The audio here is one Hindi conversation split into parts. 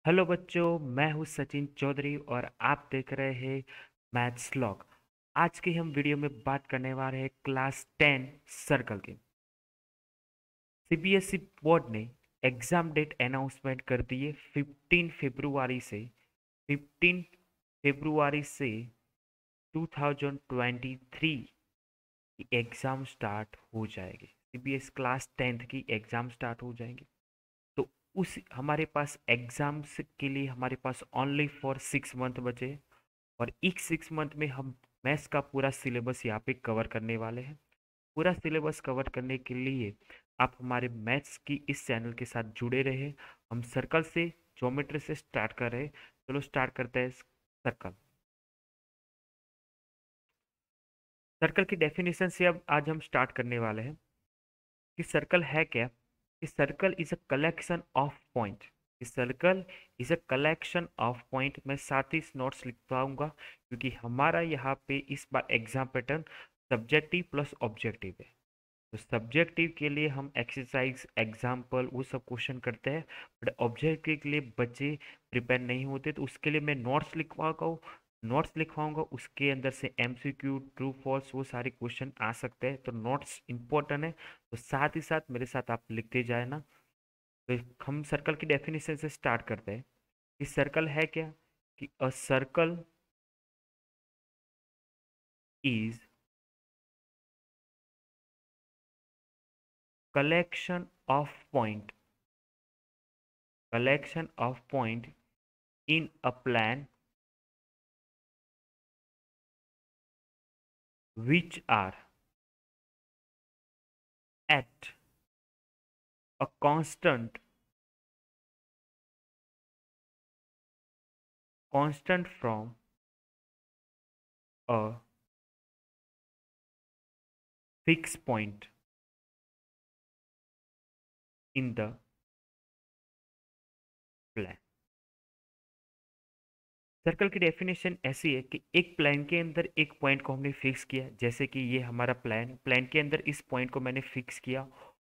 हेलो बच्चों, मैं हूँ सचिन चौधरी और आप देख रहे हैं मैथ्स लॉग। आज की हम वीडियो में बात करने वाले हैं क्लास 10 सर्कल की। सीबीएसई बोर्ड ने एग्जाम डेट अनाउंसमेंट कर दी है 15 फरवरी से 2023 की एग्ज़ाम स्टार्ट हो जाएगी। सीबीएस क्लास 10th की एग्ज़ाम स्टार्ट हो जाएंगे। तो उस हमारे पास एग्जाम्स के लिए हमारे पास ओनली फॉर 6 मंथ बचे। और इस 6 मंथ में हम मैथ्स का पूरा सिलेबस यहाँ पे कवर करने वाले हैं। पूरा सिलेबस कवर करने के लिए आप हमारे मैथ्स की इस चैनल के साथ जुड़े रहे। हम सर्कल से ज्योमेट्री से स्टार्ट कर रहे हैं। चलो स्टार्ट करते हैं। सर्कल सर्कल की डेफिनेशन से अब आज हम स्टार्ट करने वाले हैं कि सर्कल है क्या। कि circle is a collection of point. Circle is a collection of point. मैं साथ ही नोट्स लिख पाऊंगा क्योंकि हमारा यहाँ पे इस बार exam pattern subjective plus objective है। तो सब्जेक्टिव के लिए हम एक्सरसाइज एग्जाम्पल वो सब क्वेश्चन करते हैं। बट ऑब्जेक्टिव के लिए बच्चे प्रिपेयर नहीं होते, तो उसके लिए मैं नोट्स लिखवाऊंगा। उसके अंदर से एमसीक्यू ट्रू फॉल्स वो सारे क्वेश्चन आ सकते हैं, तो नोट्स इंपॉर्टेंट है। तो साथ ही साथ मेरे साथ आप लिखते जाए ना। तो हम सर्कल की डेफिनेशन से स्टार्ट करते हैं कि सर्कल है क्या। कि अ circle is collection of point in a plan which are at a constant from a fixed point in the plan। Circle की डेफिनेशन ऐसी है कि एक प्लान के अंदर एक पॉइंट को हमने फिक्स किया, जैसे कि ये हमारा प्लान के अंदर इस पॉइंट को मैंने फिक्स किया।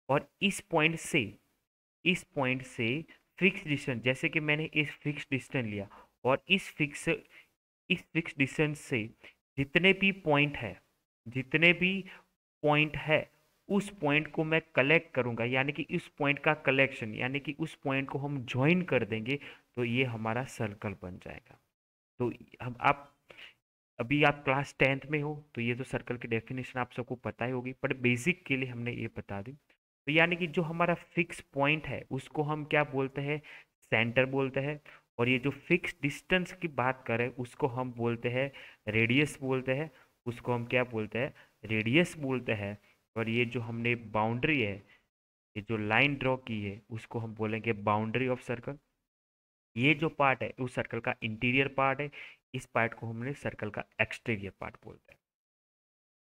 और इस पॉइंट से फिक्स डिस्टेंस, जैसे कि मैंने इस फिक्स डिस्टेंस लिया। और इस फिक्स डिस्टेंस से जितने भी पॉइंट है जितने भी पॉइंट है उस पॉइंट को मैं कलेक्ट करूंगा, यानी कि उस पॉइंट का कलेक्शन, यानी कि उस पॉइंट को हम ज्वाइन कर देंगे। तो ये हमारा सर्कल बन जाएगा। तो हम आप अभी आप क्लास 10th में हो, तो ये तो सर्कल की डेफिनेशन आप सबको पता ही होगी, पर बेसिक के लिए हमने ये बता दी। तो यानी कि जो हमारा फिक्स पॉइंट है उसको हम क्या बोलते हैं, सेंटर बोलते हैं। और ये जो फिक्स डिस्टेंस की बात करें उसको हम बोलते हैं रेडियस बोलते हैं। उसको हम क्या बोलते हैं, रेडियस बोलते हैं। और ये जो हमने बाउंड्री है, ये जो लाइन ड्रॉ की है उसको हम बोलेंगे बाउंड्री ऑफ सर्कल। ये जो पार्ट है उस सर्कल का इंटीरियर पार्ट है। इस पार्ट को हमने सर्कल का एक्सटीरियर पार्ट बोलते हैं।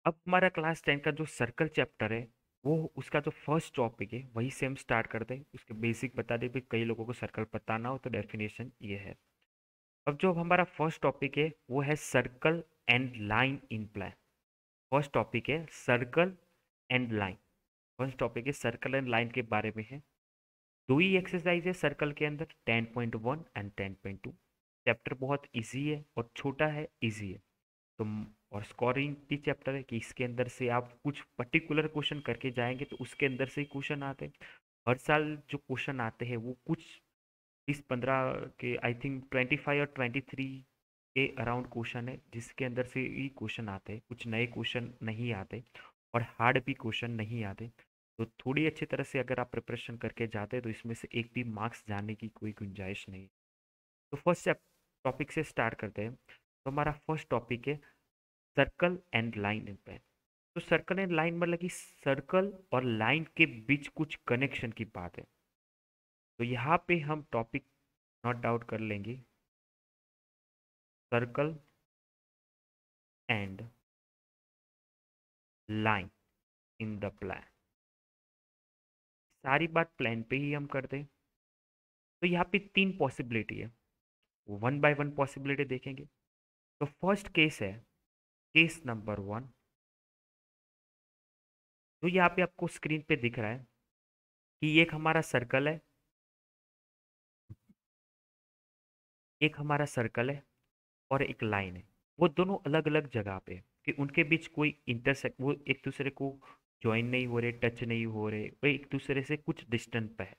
अब हमारा क्लास 10 का जो सर्कल चैप्टर है, वो उसका जो फर्स्ट टॉपिक है वही से हम स्टार्ट करते हैं। उसके बेसिक बता दे भी, कई लोगों को सर्कल पता ना हो तो डेफिनेशन ये है। अब जो हमारा फर्स्ट टॉपिक है वो है circle and line in plan. First topic है circle and line. First topic है सर्कल एंड लाइन के बारे में है। दो ही एक्सरसाइज है सर्कल के अंदर, 10.1 एंड 10.2। चैप्टर बहुत इजी है और छोटा है, इजी है। तो और स्कोरिंग की चैप्टर है कि इसके अंदर से आप कुछ पर्टिकुलर क्वेश्चन करके जाएंगे तो उसके अंदर से ही क्वेश्चन आते हैं। हर साल जो क्वेश्चन आते हैं वो कुछ 10-15 के, आई थिंक 25 और 23 के अराउंड क्वेश्चन है, जिसके अंदर से ही क्वेश्चन आते हैं। कुछ नए क्वेश्चन नहीं आते और हार्ड भी क्वेश्चन नहीं आते। तो थोड़ी अच्छी तरह से अगर आप प्रिपरेशन करके जाते हैं तो इसमें से एक भी मार्क्स जाने की कोई गुंजाइश नहीं। तो फर्स्ट टॉपिक से स्टार्ट करते हैं। तो हमारा फर्स्ट टॉपिक है circle and line in pen. तो सर्कल एंड लाइन मतलब कि सर्कल और लाइन के बीच कुछ कनेक्शन की बात है। तो यहाँ पे हम टॉपिक नोट डाउन कर लेंगे, circle and line in the plan. सारी बात प्लान पे ही हम करते हैं। तो यहाँ पे तीन पॉसिबिलिटी है, वन बाय वन पॉसिबिलिटी देखेंगे। तो फर्स्ट केस है केस नंबर 1। तो यहाँ पे आपको स्क्रीन पे दिख रहा है कि ये एक हमारा सर्कल है। एक हमारा सर्कल है और एक लाइन है, वो दोनों अलग अलग जगह पे है, कि उनके बीच कोई इंटरसेक्ट, वो एक दूसरे को ज्वाइन नहीं हो रहे, टच नहीं हो रहे, वो एक दूसरे से कुछ डिस्टेंस पे है,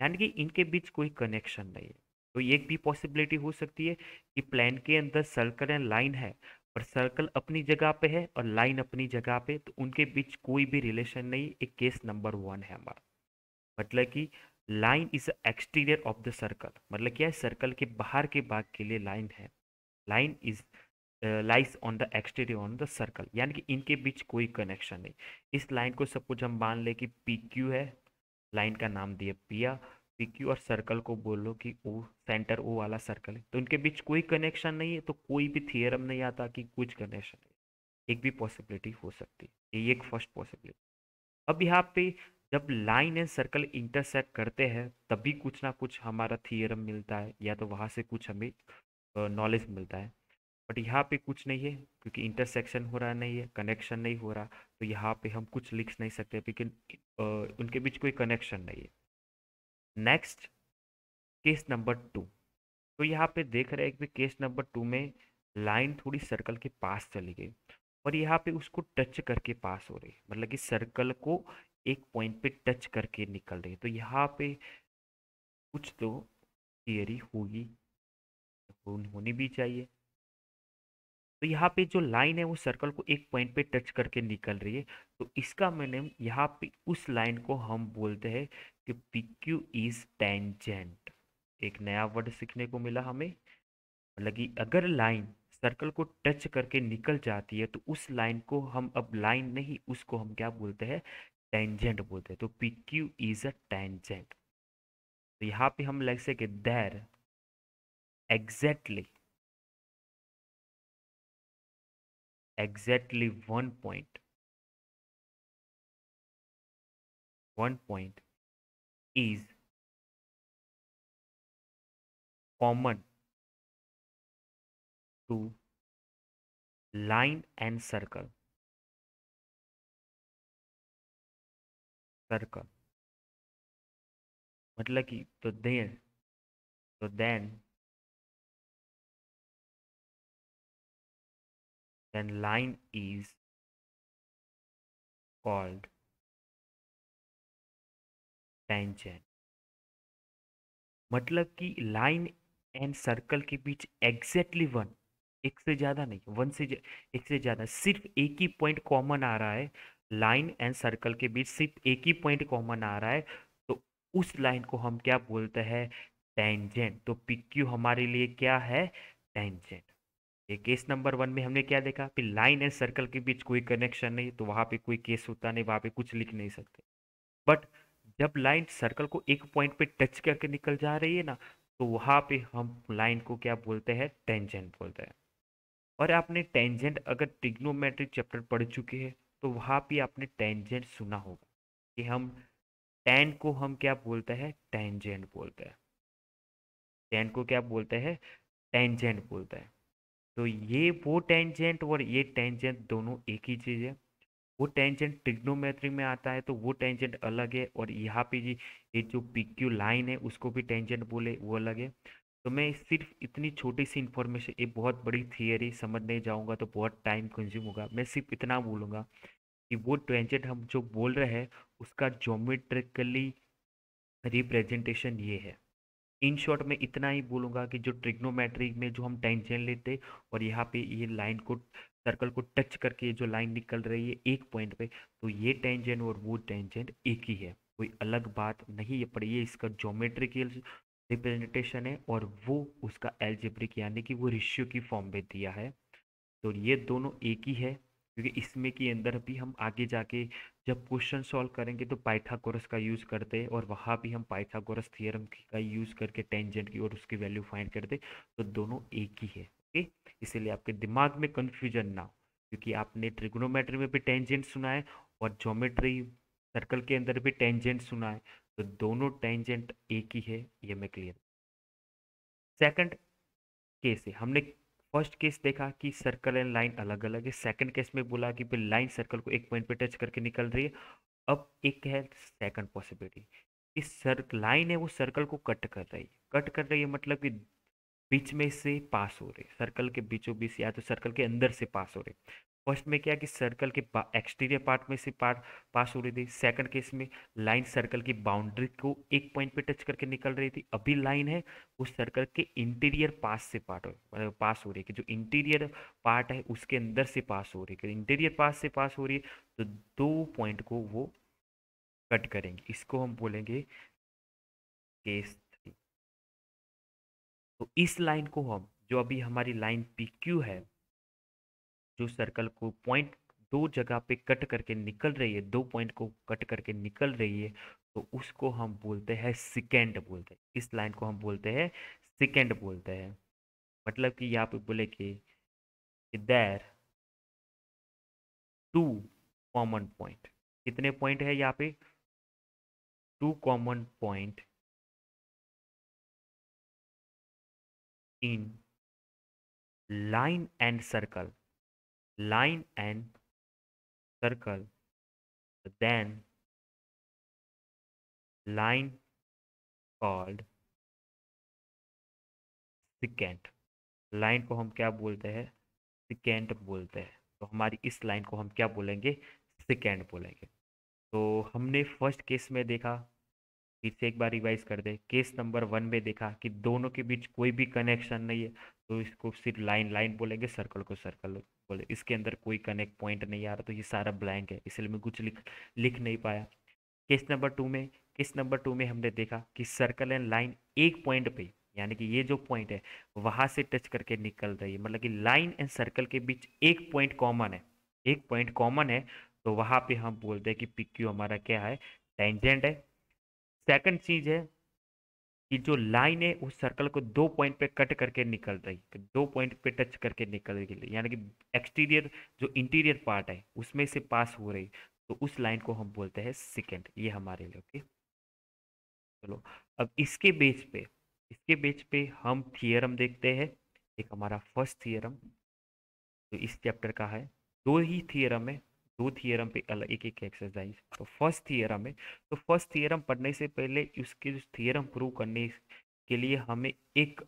यानी कि इनके बीच कोई कनेक्शन नहीं है। तो ये एक भी पॉसिबिलिटी हो सकती है कि प्लान के अंदर सर्कल एंड लाइन है, और सर्कल अपनी जगह पे है और लाइन अपनी जगह पे, तो उनके बीच कोई भी रिलेशन नहीं। एक केस नंबर 1 है हमारा। मतलब कि line is exterior of the circle, मतलब क्या है, सर्कल के बाहर के भाग के लिए लाइन है। Line is lies on the exterior on the circle, यानी कि इनके बीच कोई कनेक्शन नहीं। इस लाइन को सपोज हम मान ले कि पी क्यू है, लाइन का नाम दिया पिया, पी क्यू, और सर्कल को बोलो कि ओ, सेंटर ओ वाला सर्कल है, तो इनके बीच कोई कनेक्शन नहीं है, तो कोई भी थियरम नहीं आता कि कुछ कनेक्शन है। एक भी पॉसिबिलिटी हो सकती है, ये एक फर्स्ट पॉसिबिलिटी। अब यहाँ पे जब लाइन एंड सर्कल इंटरसेक्ट करते हैं तभी कुछ ना कुछ हमारा थियरम मिलता है, या तो वहाँ से कुछ हमें नॉलेज मिलता है। बट यहाँ पे कुछ नहीं है, क्योंकि इंटरसेक्शन हो रहा नहीं है, कनेक्शन नहीं हो रहा, तो यहाँ पे हम कुछ लिख नहीं सकते, लेकिन उनके बीच कोई कनेक्शन नहीं है। Next, case number 2। तो यहाँ पे देख रहे हैं कि केस नंबर 2 में लाइन थोड़ी सर्कल के पास चली गई, और यहाँ पे उसको टच करके पास हो रही है, मतलब कि सर्कल को एक पॉइंट पे टच करके निकल रही है, तो यहाँ पे कुछ तो थियरी होगी, होनी भी चाहिए। तो यहाँ पे जो लाइन है वो सर्कल को एक पॉइंट पे टच करके निकल रही है, तो इसका मैंने यहाँ पे उस लाइन को हम बोलते हैं कि पी क्यू इज टेंजेंट। एक नया वर्ड सीखने को मिला हमें, मतलब कि अगर लाइन सर्कल को टच करके निकल जाती है तो उस लाइन को हम अब लाइन नहीं, उसको हम क्या बोलते हैं, टेंजेंट बोलते हैं। तो P Q is a tangent. तो यहाँ पे हम लिख सके there exactly, exactly one point is common to line and circle, circle मतलब कि तो then line is called tangent. मतलब कि लाइन एंड सर्कल के बीच एग्जैक्टली वन, एक से ज्यादा नहीं, एक से ज्यादा, सिर्फ एक ही पॉइंट कॉमन आ रहा है। लाइन एंड सर्कल के बीच सिर्फ एक ही पॉइंट कॉमन आ रहा है, तो उस लाइन को हम क्या बोलते हैं, टेंजेंट। तो PQ हमारे लिए क्या है, टेंजेंट। ये केस नंबर 1 में हमने क्या देखा, फिर लाइन एंड सर्कल के बीच कोई कनेक्शन नहीं, तो वहां पे कोई केस होता नहीं, वहां पे कुछ लिख नहीं सकते। बट जब लाइन सर्कल को एक पॉइंट पे टच करके निकल जा रही है ना, तो वहां पे हम लाइन को क्या बोलते हैं, टेंजेंट बोलते हैं। और आपने टेंजेंट अगर ट्रिग्नोमेट्रिक चैप्टर पढ़ चुके हैं तो वहां पे आपने टेंजेंट सुना होगा कि हम टेन को हम क्या बोलते हैं, टेंजेंट बोलते हैं। टेन को क्या बोलते हैं, टेंजेंट बोलते हैं। तो ये वो टेंजेंट और ये टेंजेंट दोनों एक ही चीज है। वो टेंजेंट ट्रिग्नोमेट्री में आता है तो वो टेंजेंट अलग है, और यहाँ पे जी ये जो PQ लाइन है उसको भी टेंजेंट बोले, वो अलग है। तो मैं सिर्फ इतनी छोटी सी इन्फॉर्मेशन, ये बहुत बड़ी थियरी समझने जाऊंगा तो बहुत टाइम कंज्यूम होगा, मैं सिर्फ इतना बोलूंगा कि वो टेंजेंट हम जो बोल रहे हैं उसका ज्योमेट्रिकली रिप्रेजेंटेशन ये है। इन शॉर्ट में इतना ही बोलूंगा कि जो ट्रिग्नोमेट्री में जो हम टेंजेंट लेते और यहाँ पे ये लाइन को, सर्कल को टच करके ये जो लाइन निकल रही है एक पॉइंट पे, तो ये टेंजेंट और वो टेंजेंट एक ही है, कोई अलग बात नहीं है। पर ये इसका ज्योमेट्रिकल रिप्रेजेंटेशन है, और वो उसका एल्जेब्रिक यानी कि वो रेशियो की फॉर्म में दिया है। तो ये दोनों एक ही है, क्योंकि इसमें के अंदर भी हम आगे जाके जब क्वेश्चन सॉल्व करेंगे तो पाइथागोरस का यूज़ करते हैं, और वहाँ भी हम पाइथागोरस थ्योरम का यूज़ करके टेंजेंट की और उसकी वैल्यू फाइंड करते। तो दोनों एक ही है, ओके। इसीलिए आपके दिमाग में कन्फ्यूजन ना हो, क्योंकि आपने ट्रिग्नोमेट्री में भी टेंजेंट सुना है और ज्योमेट्री सर्कल के अंदर भी टेंजेंट सुना है, तो दोनों टेंजेंट एक ही है, ये मैं क्लियर। सेकंड केस है, हमने फर्स्ट केस देखा कि सर्कल एंड लाइन अलग अलग है, सेकंड केस में बोला कि फिर लाइन सर्कल को एक पॉइंट पे टच करके निकल रही है। अब एक है सेकंड पॉसिबिलिटी, इस सर्कल लाइन है वो सर्कल को कट कर रही है, कट कर रही है मतलब कि बीच में से पास हो रहे, सर्कल के बीचों बीच या तो सर्कल के अंदर से पास हो रहे। फर्स्ट में क्या कि सर्कल के एक्सटीरियर पार्ट में से पास हो रही थी। सेकंड केस में लाइन सर्कल की बाउंड्री को एक पॉइंट पे टच करके निकल रही थी। अभी लाइन है उस सर्कल के इंटीरियर पास से पास हो रही है, कि जो इंटीरियर पार्ट है उसके अंदर से पास हो रही है। इंटीरियर पास से पास हो रही है तो दो पॉइंट को वो कट करेंगे, इसको हम बोलेंगे केस 3। तो इस लाइन को हम, जो अभी हमारी लाइन पी क्यू है, जो सर्कल को पॉइंट दो जगह पे कट करके निकल रही है, दो पॉइंट को कट करके निकल रही है, तो उसको हम बोलते हैं सिकेंड बोलते हैं। इस लाइन को हम बोलते हैं सिकेंड बोलते हैं। मतलब कि यहाँ पे बोले कि देयर टू कॉमन पॉइंट। कितने पॉइंट है यहाँ पे? Two common point in line and circle, line and circle, then line called secant। Line को हम क्या बोलते हैं? secant बोलते हैं। तो हमारी इस लाइन को हम क्या बोलेंगे? secant बोलेंगे। तो हमने फर्स्ट केस में देखा, फिर से एक बार रिवाइज कर दे। केस नंबर 1 में देखा कि दोनों के बीच कोई भी कनेक्शन नहीं है, तो इसको सिर्फ लाइन लाइन बोलेंगे, सर्कल को सर्कल बोले। इसके अंदर कोई कनेक्ट पॉइंट नहीं आ रहा, तो ये सारा ब्लैंक है, इसलिए मैं कुछ लिख नहीं पाया। केस नंबर 2 में हमने देखा कि सर्कल एंड लाइन एक पॉइंट पे, यानी कि ये जो पॉइंट है वहां से टच करके निकल रही है, मतलब कि लाइन एंड सर्कल के बीच एक पॉइंट कॉमन है, एक पॉइंट कॉमन है, तो वहां पे हम बोलते हैं कि पी क्यू हमारा क्या है? टेंजेंट है। सेकंड चीज है कि जो लाइन है उस सर्कल को दो पॉइंट पे कट करके निकल रही है, दो पॉइंट पे टच करके निकल रही, यानी कि एक्सटीरियर जो इंटीरियर पार्ट है उसमें से पास हो रही, तो उस लाइन को हम बोलते हैं सेकेंड। ये हमारे लिए ओके। चलो, अब इसके बेच पे हम थियरम देखते हैं। एक हमारा फर्स्ट थियरम जो इस चैप्टर का है, दो ही थियरम है, दो थियरम पे अलग एक एक एक्सरसाइज। तो फर्स्ट थियरम है, तो फर्स्ट थियरम पढ़ने से पहले उसके थियरम प्रूव करने के लिए हमें एक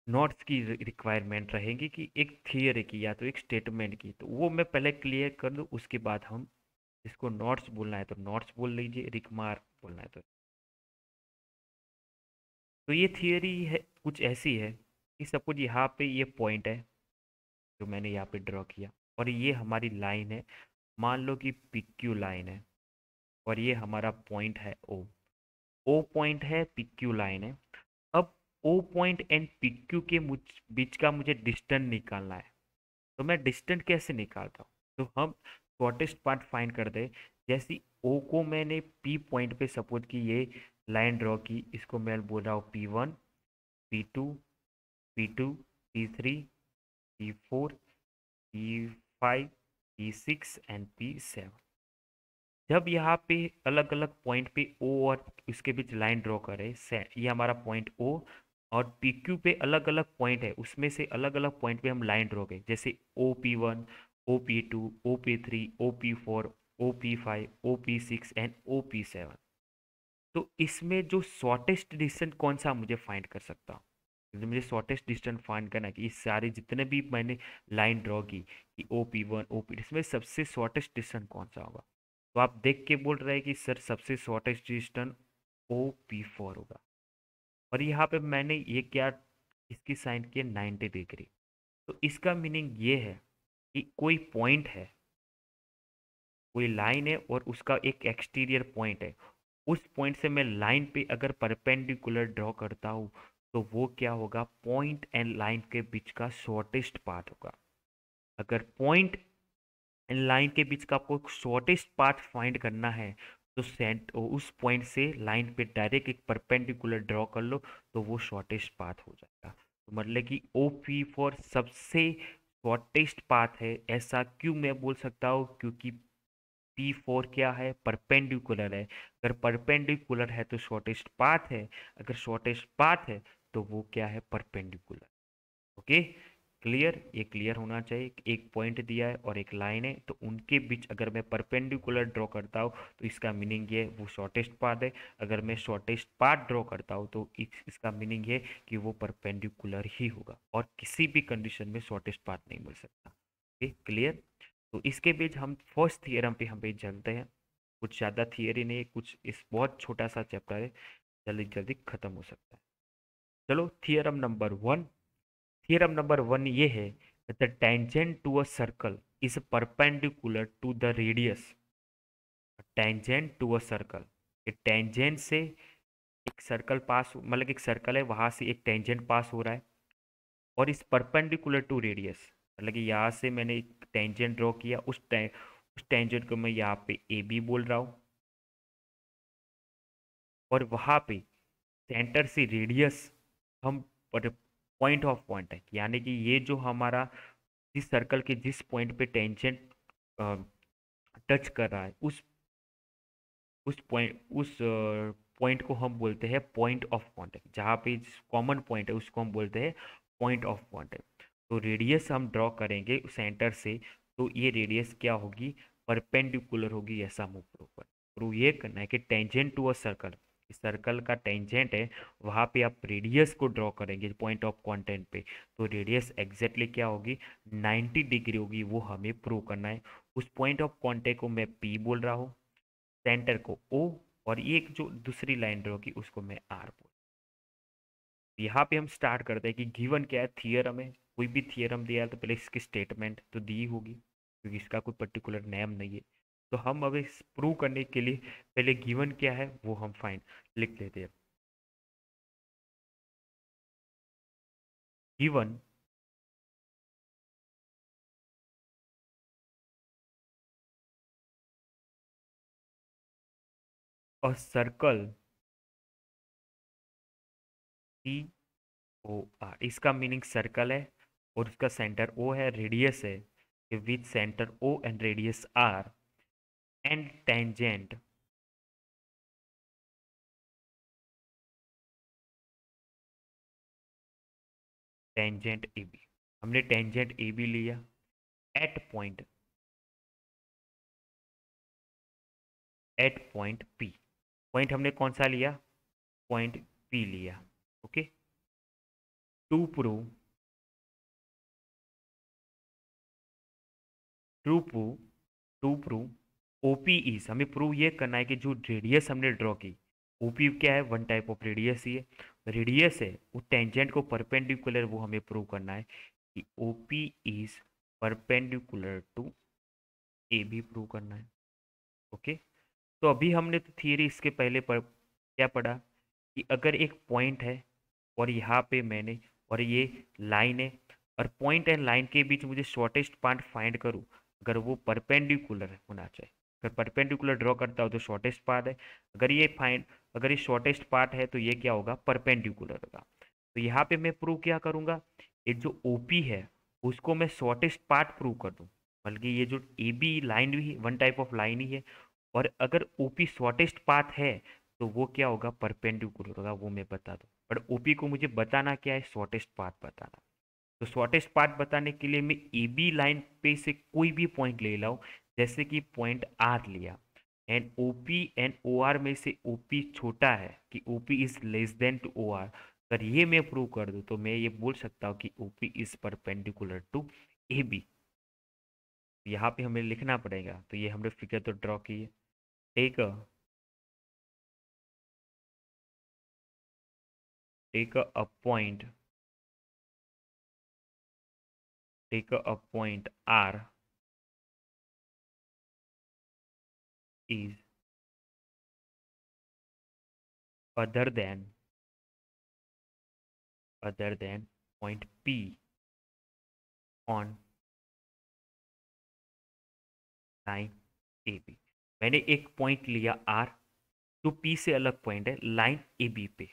नोट्स की रिक्वायरमेंट रहेगी, कि एक थियरी की या तो एक स्टेटमेंट की। तो वो मैं पहले क्लियर कर दूँ, उसके बाद हम इसको नोट्स बोलना है तो नोट्स बोल लीजिए, रिकमार बोलना है तो ये थियरी है कुछ ऐसी है कि सपोज यहाँ पे ये पॉइंट है जो मैंने यहाँ पे ड्रॉ किया, और ये हमारी लाइन है, मान लो कि PQ लाइन है, और ये हमारा पॉइंट है ओ पॉइंट है, PQ लाइन है। अब ओ पॉइंट एंड PQ के बीच का मुझे डिस्टेंस निकालना है। तो मैं डिस्टेंस कैसे निकालता हूँ? तो हम शॉर्टेस्ट पार्ट फाइंड कर दे। जैसे ओ को मैंने P पॉइंट पे सपोज कि ये लाइन ड्रॉ की, इसको मैं बोल रहा हूँ P1, P2, P2, P3, P4, P5, P6 and P7। जब यहाँ पे अलग अलग पॉइंट पे ओ और उसके बीच लाइन ड्रॉ करें, ये हमारा पॉइंट ओ, और पी क्यू पे अलग अलग पॉइंट है, उसमें से अलग अलग पॉइंट पे हम लाइन ड्रॉ करें, जैसे OP1, OP2, OP3, OP4, OP5, OP6 and OP7। तो इसमें जो शॉर्टेस्ट डिस्टेंस कौन सा मुझे फाइंड कर सकता हूँ? तो मुझे शॉर्टेस्ट डिस्टेंस फाइंड करना है कि इस सारे जितने भी मैंने लाइन ड्रॉ की कि OP1, OP, इसमें सबसे शॉर्टेस्ट डिस्टेंस कौन सा होगा? तो आप देख के बोल रहे हैं कि सर सबसे शॉर्टेस्ट डिस्टेंस OP4 होगा। और यहाँ पे मैंने ये क्या इसकी साइन किया 90 डिग्री। तो इसका मीनिंग ये है कि कोई पॉइंट है, कोई लाइन है और उसका एक एक्सटीरियर पॉइंट है, उस पॉइंट से मैं लाइन पे अगर परपेंडिकुलर ड्रॉ करता हूँ, तो वो क्या होगा? पॉइंट एंड लाइन के बीच का शॉर्टेस्ट पाथ होगा। अगर पॉइंट एंड लाइन के बीच का आपको शॉर्टेस्ट पाथ फाइंड करना है, तो उस पॉइंट से लाइन पे डायरेक्ट एक परपेंडिकुलर ड्रॉ कर लो, तो वो शॉर्टेस्ट पाथ हो जाएगा। तो मतलब कि OP4 सबसे शॉर्टेस्ट पाथ है। ऐसा क्यों मैं बोल सकता हूँ? क्योंकि P4 क्या है? परपेंडिकुलर है। अगर परपेंडिकुलर है तो शॉर्टेस्ट पाथ है, अगर शॉर्टेस्ट पाथ है तो वो क्या है? परपेंडिकुलर। ओके, क्लियर, ये क्लियर होना चाहिए। एक पॉइंट दिया है और एक लाइन है, तो उनके बीच अगर मैं परपेंडिकुलर ड्रॉ करता हूँ तो इसका मीनिंग ये वो शॉर्टेस्ट पाथ है। अगर मैं शॉर्टेस्ट पाथ ड्रॉ करता हूँ तो इसका मीनिंग ये कि वो परपेंडिकुलर ही होगा और किसी भी कंडीशन में शॉर्टेस्ट पाथ नहीं मिल सकता। Okay clear. तो इसके बीच हम फर्स्ट थियरम पे हम पे चलते हैं। कुछ ज़्यादा थियरी नहीं है, कुछ इस बहुत छोटा सा चैप्टर है, जल्दी जल्दी खत्म हो सकता है। चलो theorem number one. Theorem number one ये है, the tangent to a circle is perpendicular to the radius. Tangent to a circle, एक टेंजेंट से एक सर्कल पास, मतलब एक सर्कल है वहां से एक टेंजेंट पास हो रहा है और इस परपेंडिकुलर टू रेडियस, मतलब कि यहाँ से मैंने एक टेंजेंट ड्रॉ किया, उस टेंजेंट को मैं यहाँ पे ए बी बोल रहा हूँ और वहां पे सेंटर से रेडियस हम पॉइंट ऑफ पॉइंट है, यानी कि ये जो हमारा जिस सर्कल के जिस पॉइंट पे टेंजेंट टच कर रहा है उस पॉइंट को हम बोलते हैं पॉइंट ऑफ कांटेक्ट। जहाँ पे कॉमन पॉइंट है उसको हम बोलते हैं पॉइंट ऑफ कांटेक्ट। तो रेडियस हम ड्रॉ करेंगे सेंटर से, तो ये रेडियस क्या होगी, परपेंडिकुलर होगी, ऐसा हम प्रूव ये करना है कि tangent to a circle, circle का टेंजेंट है वहाँ पे आप रेडियस को ड्रॉ करेंगे पॉइंट ऑफ कांटेक्ट पे, तो रेडियस एग्जैक्टली क्या होगी, 90 डिग्री होगी, वो हमें प्रूव करना है। उस पॉइंट ऑफ कांटेक्ट को मैं पी बोल रहा हूँ, सेंटर को ओ, और ये एक जो दूसरी लाइन ड्रॉ की उसको मैं आर बोल। यहाँ पे हम स्टार्ट करते हैं कि गिवन क्या है, थियरम है। कोई भी थियरम दिया है तो पहले इसकी स्टेटमेंट तो दी होगी, क्योंकि इसका कोई पर्टिकुलर नेम नहीं है। तो हम अब इस प्रूव करने के लिए पहले गिवन क्या है वो हम फाइन लिख लेते हैं। Given a circle C O R, इसका मीनिंग सर्कल है और उसका सेंटर ओ है, रेडियस है, with center O and radius R and tangent tangent A B. हमने टेंजेंट ए बी लिया at point, at point P. Point हमने कौन सा लिया, पॉइंट पी लिया। Okay. To prove, to prove, to prove O P is, हमें प्रूव ये करना है कि जो रेडियस हमने ड्रॉ की, ओपी क्या है, वन टाइप ऑफ रेडियस ही है, रेडियस है वो टेंजेंट को परपेंडिकुलर, वो हमें प्रूव करना है कि O P is perpendicular to A B, prove करना है। ओके। तो अभी हमने तो थियरी इसके पहले क्या पढ़ा कि अगर एक पॉइंट है और यहाँ पे मैंने, और ये लाइन है, और पॉइंट एंड लाइन के बीच मुझे शॉर्टेस्ट पार्ट फाइंड करूँ, अगर वो परपेंडिकुलर होना चाहिए। अगर परपेंडिकुलर ड्रॉ करता हो तो शॉर्टेस्ट पार्ट है, अगर ये फाइंड, अगर ये शॉर्टेस्ट पार्ट है तो ये क्या होगा, परपेंडिकुलर होगा। तो यहाँ पे मैं प्रूव क्या करूँगा, ये जो ओपी है उसको मैं शॉर्टेस्ट पार्ट प्रूव कर दूँ, बल्कि ये जो ए बी लाइन भी वन टाइप ऑफ लाइन ही है, और अगर ओपी शॉर्टेस्ट पाथ है तो वो क्या होगा, परपेंडिकुलर होगा, वो मैं बता दूं। पर ओपी को मुझे बताना क्या है, शॉर्टेस्ट पाथ बताना। तो शॉर्टेस्ट पाथ बताने के लिए मैं ए बी लाइन पे से कोई भी पॉइंट ले लाऊं, जैसे कि पॉइंट आर लिया, and O P and O R में से ओपी छोटा है, कि O P is less than to O R, अगर ये मैं प्रूव कर दूं तो मैं ये बोल सकता हूँ कि O P is perpendicular to A B. यहाँ पे हमें लिखना पड़ेगा, तो ये हमने फिगर तो ड्रॉ की है। Take a point, take a point R is other than point P on line AB। मैंने एक पॉइंट लिया R जो P से अलग पॉइंट है लाइन AB पे,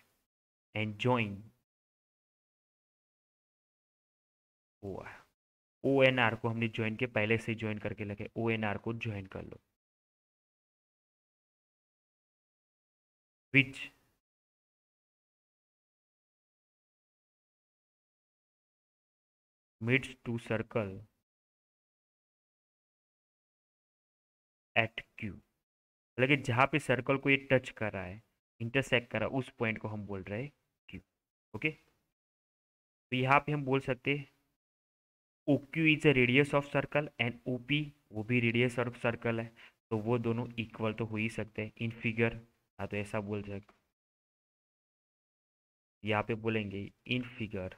and join O R, O N R को हमने ज्वाइन के पहले से ज्वाइन करके लगे, ओ एन आर को ज्वाइन कर लो, which meets to circle at Q, मतलब कि जहाँ पे सर्कल को ये टच कर रहा है, इंटरसेक्ट कर रहा है, उस पॉइंट को हम बोल रहे हैं क्यू। ओके, तो यहाँ पे हम बोल सकते हैं O Q is a radius of circle and O P वो भी रेडियस ऑफ सर्कल है, तो वो दोनों इक्वल तो हो ही सकते हैं इन फिगर। हाँ, तो ऐसा बोल सकते, यहाँ पे बोलेंगे in figure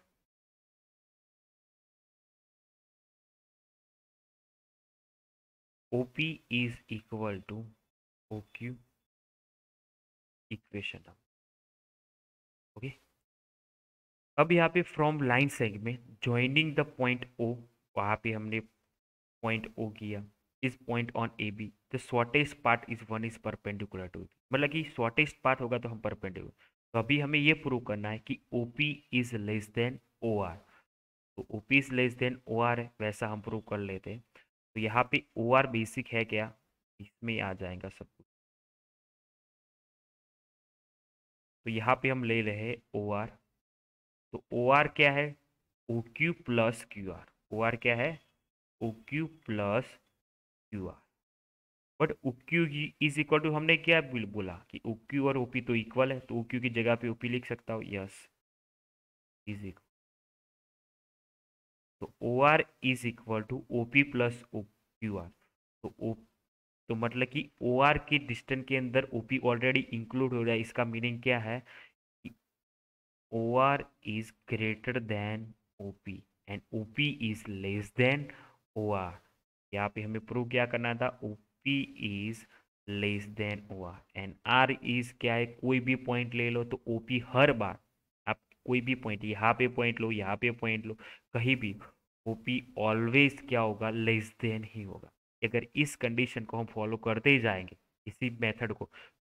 O P is equal to O Q equation. Okay, अब यहाँ पे from line segment joining the point O, वहाँ पे हमने पॉइंट ओ किया, इस point on A B the shortest part is one is perpendicular to, मतलब कि शॉर्टेस्ट पार्ट होगा तो हम परपेंडिकुलर। तो अभी हमें ये प्रूव करना है कि O P is less than O R, तो O P is less than O R है, वैसा हम प्रूव कर लेते हैं। तो यहाँ पे ओ आर बेसिक है क्या, इसमें आ जाएगा सब कुछ। तो यहाँ पे हम ले रहे हैं ओ आर, तो ओ आर क्या है, O Q plus Q R. O R क्या है, O Q plus Q R. But O Q is equal to, हमने क्या बोला कि ओ क्यू और ओपी तो इक्वल है, तो ओ क्यू की जगह पे ओपी लिख सकता हूँ, यस इज इक्वल। तो O R is equal to O P plus O Q R. तो ओ, तो मतलब कि ओ आर के डिस्टेंस के अंदर ओपी ऑलरेडी इंक्लूड हो रहा है, इसका मीनिंग क्या है, O R is greater than O P and O P is less than O R. यहाँ पे हमें प्रूव क्या करना था, O P is less than O R and R is क्या है, कोई भी पॉइंट ले लो, तो ओ पी हर बार, आप कोई भी पॉइंट, यहाँ पे पॉइंट लो, यहाँ पे पॉइंट लो, कहीं भी ओ पी ऑलवेज क्या होगा, लेस देन ही होगा। अगर इस कंडीशन को हम फॉलो करते ही जाएंगे, इसी मेथड को,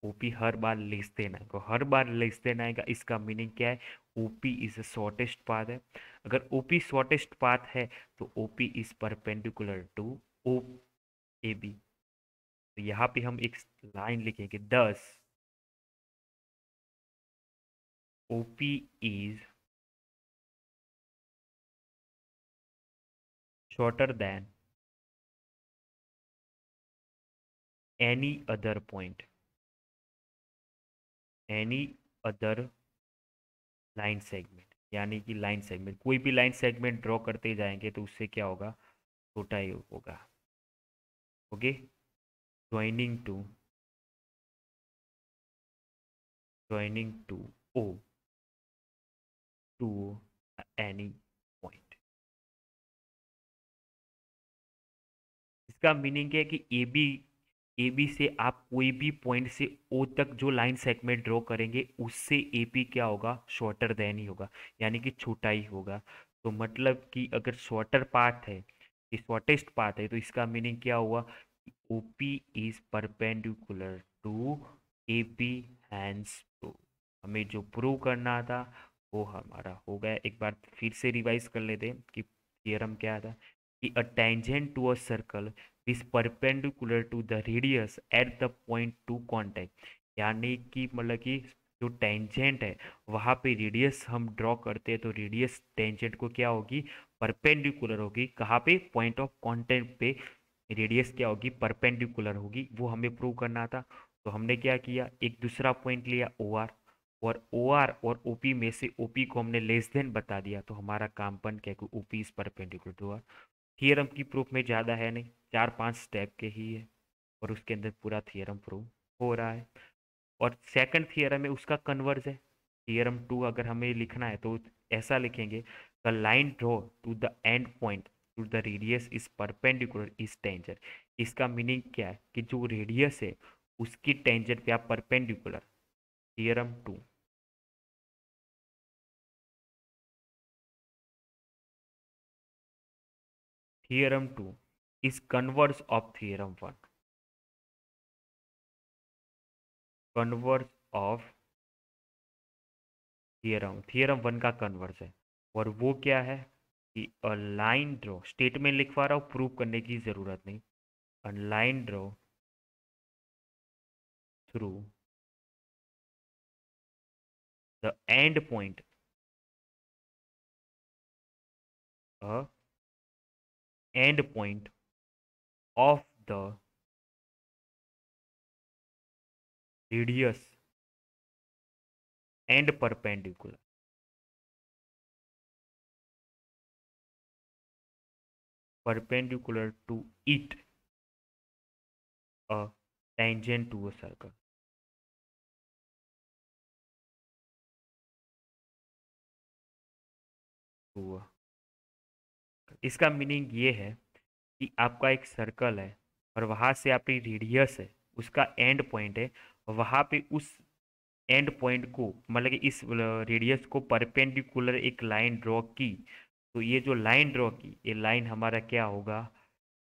ओपी हर बार लेस देन आएगा, हर बार लेस देन आएगा, इसका मीनिंग क्या है, ओपी इज शॉर्टेस्ट पाथ है। अगर ओपी शॉर्टेस्ट पाथ है तो O P is perpendicular to O A B. तो यहाँ पे हम एक लाइन लिखेंगे, 10 O P is shorter than any other point, any other line segment, यानी कि लाइन सेगमेंट, कोई भी लाइन सेगमेंट ड्रॉ करते जाएंगे तो उससे क्या होगा, छोटा ही होगा। Okay, joining to, joining to O to any point. इसका मीनिंग है कि ए बी से आप कोई भी पॉइंट से ओ तक जो लाइन सेगमेंट ड्रॉ करेंगे, उससे ए पी क्या होगा, शॉर्टर देन ही होगा, यानी कि छोटा ही होगा। तो मतलब कि अगर शॉर्टर पाथ है, ये शॉर्टेस्ट पाथ है, तो इसका मीनिंग क्या हुआ, O P is perpendicular to A P, hence तो हमें जो प्रूव करना था वो हमारा हो गया। एक बार फिर से रिवाइज कर लेते हैं कि थियरम क्या था, कि a tangent to a circle is perpendicular to the radius at the point to contact, यानी कि मतलब कि जो टेंजेंट है वहाँ पे रेडियस हम ड्रॉ करते हैं, तो रेडियस टेंजेंट को क्या होगी, परपेंडिकुलर होगी, कहाँ पे, पॉइंट ऑफ कांटेक्ट पे रेडियस क्या होगी, परपेंडिकुलर होगी, वो हमें प्रूव करना था। तो हमने क्या किया, एक दूसरा पॉइंट लिया ओ आर, और ओ आर और ओ पी में से ओ पी को हमने लेस देन बता दिया, तो हमारा काम बन गया कि O P is perpendicular to R. Theorem की प्रूफ में ज़्यादा है नहीं, 4-5 स्टेप के ही है, और उसके अंदर पूरा थियरम प्रूव हो रहा है। और सेकंड थियरम है उसका कन्वर्ज है, थियरम 2 अगर हमें लिखना है तो ऐसा लिखेंगे, the line draw two the end point two the radius is perpendicular is tangent. इसका मीनिंग क्या है कि जो रेडियस है उसकी टेंजेंट पे आप perpendicular, theorem 2। Theorem 2 is converse of theorem 1, converse of theorem, theorem 1 का कन्वर्स है। और वो क्या है कि अ लाइन ड्रॉ, स्टेटमेंट लिखवा रहा हूँ, प्रूव करने की जरूरत नहीं, a line draw through the end point, a and point of the radius and perpendicular to it a tangent to a circle. तो इसका मीनिंग ये है कि आपका एक सर्कल है और वहां से आपकी रेडियस है, उसका एंड पॉइंट है, वहां पे उस एंड पॉइंट को मतलब कि इस रेडियस को परपेंडिकुलर एक लाइन ड्रॉ की, तो ये जो लाइन ड्रॉ की ये लाइन हमारा क्या होगा,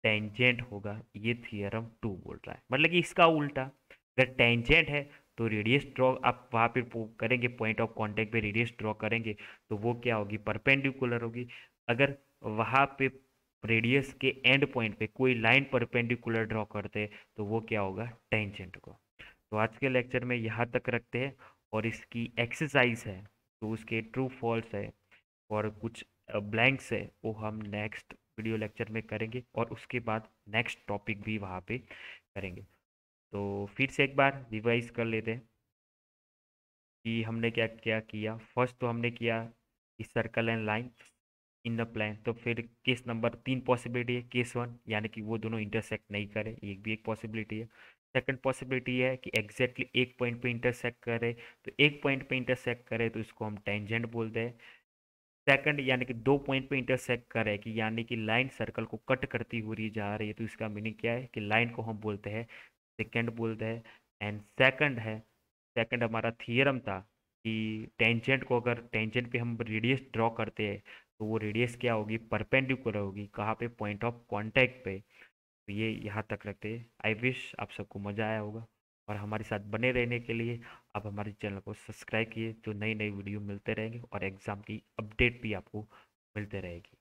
टेंजेंट होगा। ये थियरम 2 बोल रहा है, मतलब कि इसका उल्टा, अगर टेंजेंट है तो रेडियस ड्रॉ आप वहाँ पे करेंगे, पॉइंट ऑफ कांटेक्ट पे रेडियस ड्रॉ करेंगे तो वो क्या होगी, परपेंडिकुलर होगी। अगर वहाँ पे रेडियस के एंड पॉइंट पे कोई लाइन परपेंडिकुलर ड्रॉ करते हैं तो वो क्या होगा, टेंजेंट होगा। तो आज के लेक्चर में यहाँ तक रखते हैं, और इसकी एक्सरसाइज है तो उसके ट्रू फॉल्स है और कुछ ब्लैंक्स है वो हम नेक्स्ट वीडियो लेक्चर में करेंगे, और उसके बाद नेक्स्ट टॉपिक भी वहाँ पे करेंगे। तो फिर से एक बार रिवाइज कर लेते हैं कि हमने क्या क्या किया। फर्स्ट तो हमने किया इस circle and line in the plan, तो फिर केस नंबर 3 पॉसिबिलिटी है, केस 1 यानी कि वो दोनों इंटरसेक्ट नहीं करे, ये भी एक पॉसिबिलिटी है। सेकंड पॉसिबिलिटी है कि एग्जैक्टली एक पॉइंट पे इंटरसेक्ट करे, तो एक पॉइंट पे इंटरसेक्ट करे तो इसको हम टेंजेंट बोलते हैं। सेकंड यानी कि 2 पॉइंट पे इंटरसेक्ट करे, कि यानी कि लाइन सर्कल को कट करती हुई जा रही है, तो इसका मीनिंग क्या है कि लाइन को हम बोलते हैं सेकंड बोलते हैं। एंड सेकंड है, सेकंड हमारा थियरम था कि टेंजेंट को, अगर टेंजेंट पे हम रेडियस ड्रॉ करते हैं तो वो रेडियस क्या होगी, परपेंडिकुलर होगी, कहाँ पे, पॉइंट ऑफ कांटेक्ट पे। तो ये यहाँ तक रखते हैं। आई विश आप सबको मज़ा आया होगा, और हमारे साथ बने रहने के लिए आप हमारे चैनल को सब्सक्राइब किए, तो नई नई वीडियो मिलते रहेंगे और एग्ज़ाम की अपडेट भी आपको मिलते रहेगी।